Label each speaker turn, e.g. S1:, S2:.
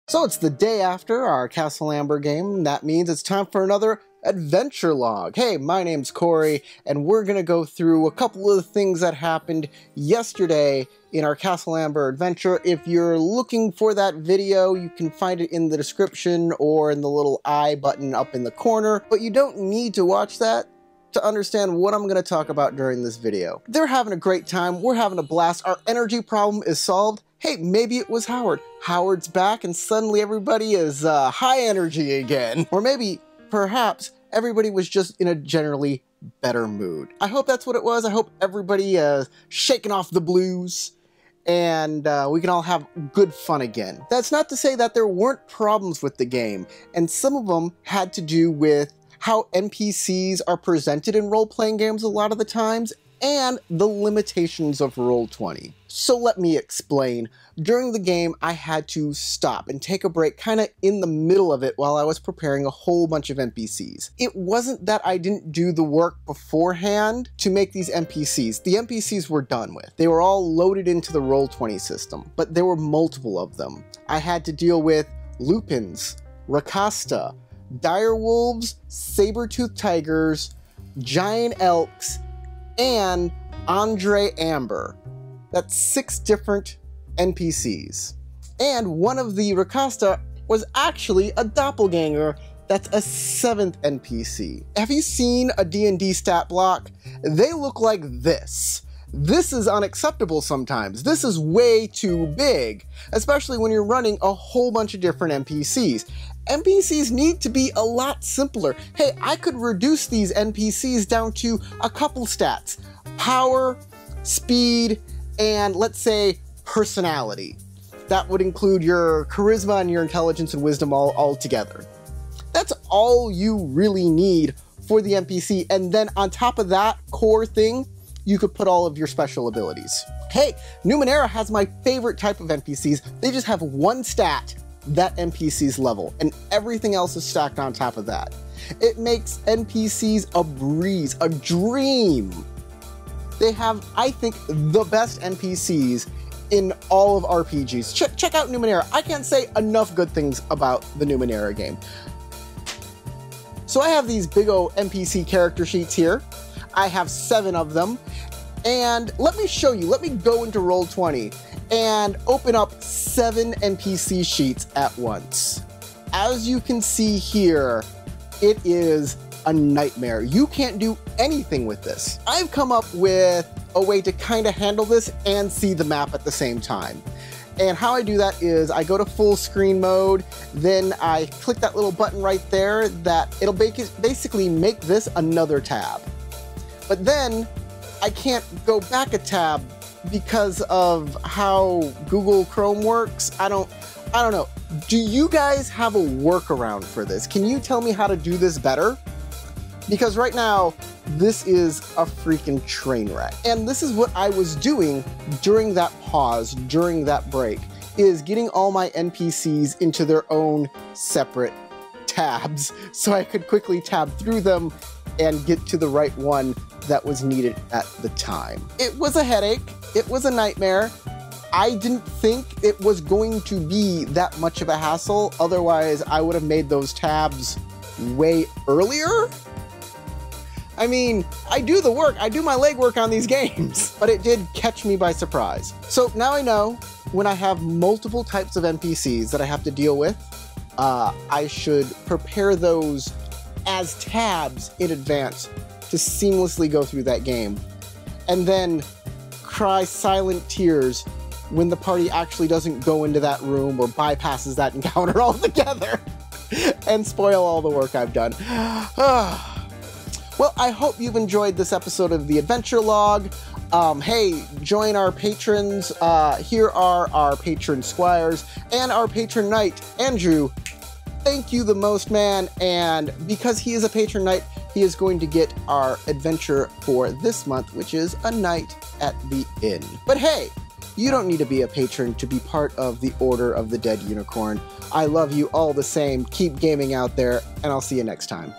S1: So it's the day after our Castle Amber game. That means it's time for another adventure log. Hey, my name's Corey, and we're gonna go through a couple of the things that happened yesterday in our Castle Amber adventure. If you're looking for that video, you can find it in the description or in the little I button up in the corner, but you don't need to watch that to understand what I'm going to talk about during this video. They're having a great time, we're having a blast, our energy problem is solved. Hey, maybe it was Howard. Howard's back and suddenly everybody is high energy again. Or maybe, perhaps, everybody was just in a generally better mood. I hope that's what it was. I hope everybody is shaking off the blues and we can all have good fun again. That's not to say that there weren't problems with the game, and some of them had to do with how NPCs are presented in role-playing games a lot of the times, and the limitations of Roll20. So let me explain. During the game, I had to stop and take a break kind of in the middle of it while I was preparing a whole bunch of NPCs. It wasn't that I didn't do the work beforehand to make these NPCs. The NPCs were done with. They were all loaded into the Roll20 system, but there were multiple of them. I had to deal with lupins, Rakasta, direwolves, saber-toothed tigers, giant elks, and Andre Amber. That's 6 different NPCs. And one of the Rakasta was actually a doppelganger. That's a 7th NPC. Have you seen a D&D stat block? They look like this. This is unacceptable sometimes. This is way too big, especially when you're running a whole bunch of different NPCs. NPCs need to be a lot simpler. Hey, I could reduce these NPCs down to a couple stats: power, speed, and let's say personality. That would include your charisma and your intelligence and wisdom all together. That's all you really need for the NPC, and then on top of that core thing, you could put all of your special abilities. Hey, Numenera has my favorite type of NPCs. They just have one stat that NPC's level, and everything else is stacked on top of that. It makes NPCs a breeze, a dream. They have, I think, the best NPCs in all of RPGs. Check out Numenera. I can't say enough good things about the Numenera game. So I have these big old NPC character sheets here. I have 7 of them, and let me show you. Let me go into Roll20 and open up 7 NPC sheets at once. As you can see here, it is a nightmare. You can't do anything with this. I've come up with a way to kind of handle this and see the map at the same time. And how I do that is I go to full screen mode, then I click that little button right there that it'll basically make this another tab. But then I can't go back a tab because of how Google Chrome works. I don't know. Do you guys have a workaround for this? Can you tell me how to do this better? Because right now, this is a freaking train wreck. And this is what I was doing during that pause, during that break, is getting all my NPCs into their own separate tabs so I could quickly tab through them and get to the right one that was needed at the time. It was a headache. It was a nightmare. I didn't think it was going to be that much of a hassle. Otherwise, I would have made those tabs way earlier. I mean, I do the work. I do my legwork on these games, but it did catch me by surprise. So now I know when I have multiple types of NPCs that I have to deal with, I should prepare those as tabs in advance to seamlessly go through that game, and then cry silent tears when the party actually doesn't go into that room or bypasses that encounter altogether and spoil all the work I've done. Well, I hope you've enjoyed this episode of the Adventure Log. Hey, join our patrons. Here are our patron squires and our patron knight, Andrew. Thank you the most, man, and because he is a patron knight, he is going to get our adventure for this month, which is a night at the inn. But hey, you don't need to be a patron to be part of the Order of the Dead Unicorn. I love you all the same. Keep gaming out there, and I'll see you next time.